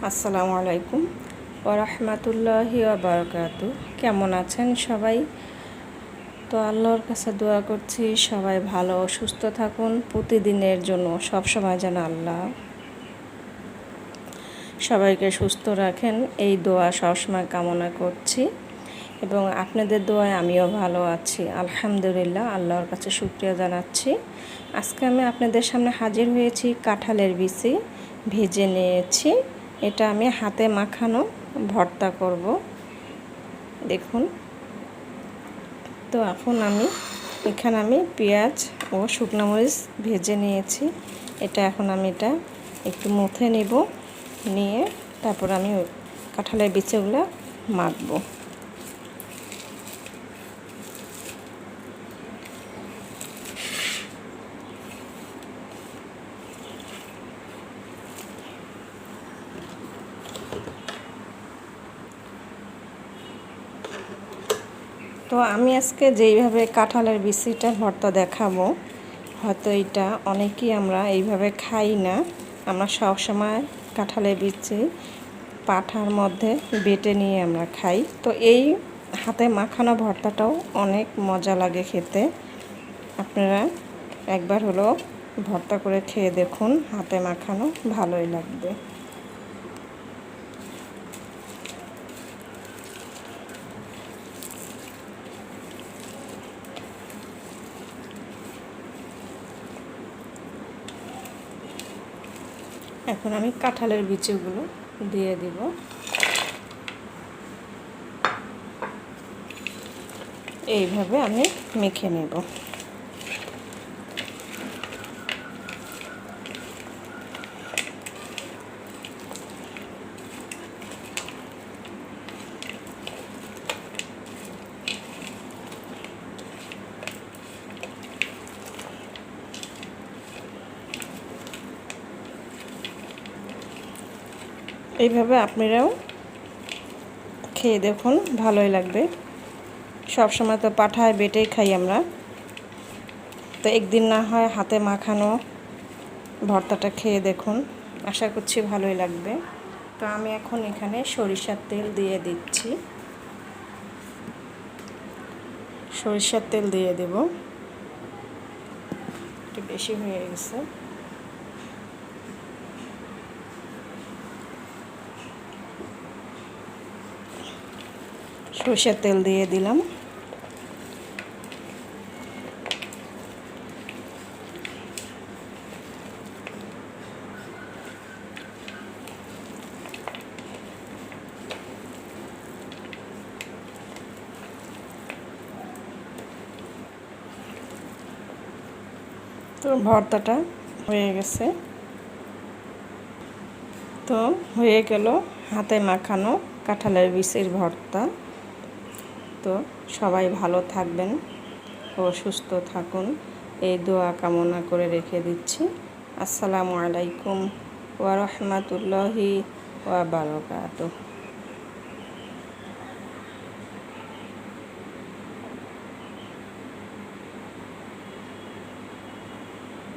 আসসালামু আলাইকুম ওয়া রাহমাতুল্লাহি ওয়া বারাকাতুহু। কেমন আছেন সবাই? তো আল্লাহর কাছে দোয়া করছি সবাই ভালো ও সুস্থ থাকুন। প্রতিদিনের জন্য সবসময় যেন আল্লাহ সবাইকে সুস্থ রাখেন, এই দোয়া সবসময় কামনা করছি। এবং আপনাদের দোয়ায় আমিও ভালো আছি, আলহামদুলিল্লাহ। আল্লাহর কাছে শুকরিয়া জানাচ্ছি। আজকে আমি আপনাদের সামনে হাজির হয়েছি কাঁঠালের বিচি ভেজে নিয়েছি। এটা আমি হাতে মাখানো ভর্তা করব, দেখুন। তো এখন এখানে আমি পেঁয়াজ ও শুকনো মরিচ ভেজে নিয়েছি। এখন আমি এটা একটু মুথে নেব, নিয়ে তারপর আমি কাঁঠালের বিচিগুলো মাখবো। তো আমি আজকে যেইভাবে কাঁঠালের বিচিটা ভর্তা দেখাবো, হয়তো এটা অনেকেই আমরা এইভাবে খাই না। আমরা সবসময় কাঁঠালের বিচি পাঠার মধ্যে বেটে নিয়ে আমরা খাই। তো এই হাতে মাখানো ভর্তাটাও অনেক মজা লাগে খেতে। আপনারা একবার হলো ভর্তা করে খেয়ে দেখুন, হাতে মাখানো ভালোই লাগবে। এখন আমি কাঁঠালের বিচিগুলো দিয়ে দিব। এইভাবে আমি মেখে নেব। এইভাবে আপনারাও খেয়ে দেখুন, ভালোই লাগবে। সব সময় তো পাঠায় বেটেই খাই আমরা, তো একদিন না হয় হাতে মাখানো ভর্তাটা খেয়ে দেখুন, আশা করছি ভালোই লাগবে। তো আমি এখন এখানে সরিষার তেল দিয়ে দিচ্ছি। সরিষার তেল দিয়ে দেব, একটু বেশি হয়ে গেছে। সরিষার তেল দিয়ে দিলাম। তো ভর্তাটা হয়ে গেছে। তো হয়ে গেল হাতে মাখানো কাঁঠালের বিচির ভর্তা। তো সবাই ভালো থাকবেন ও সুস্থ থাকুন, এই দোয়া কামনা করে রেখে দিচ্ছি। আসসালামু আলাইকুম ওয়া রাহমাতুল্লাহি ওয়া বারাকাতুহু।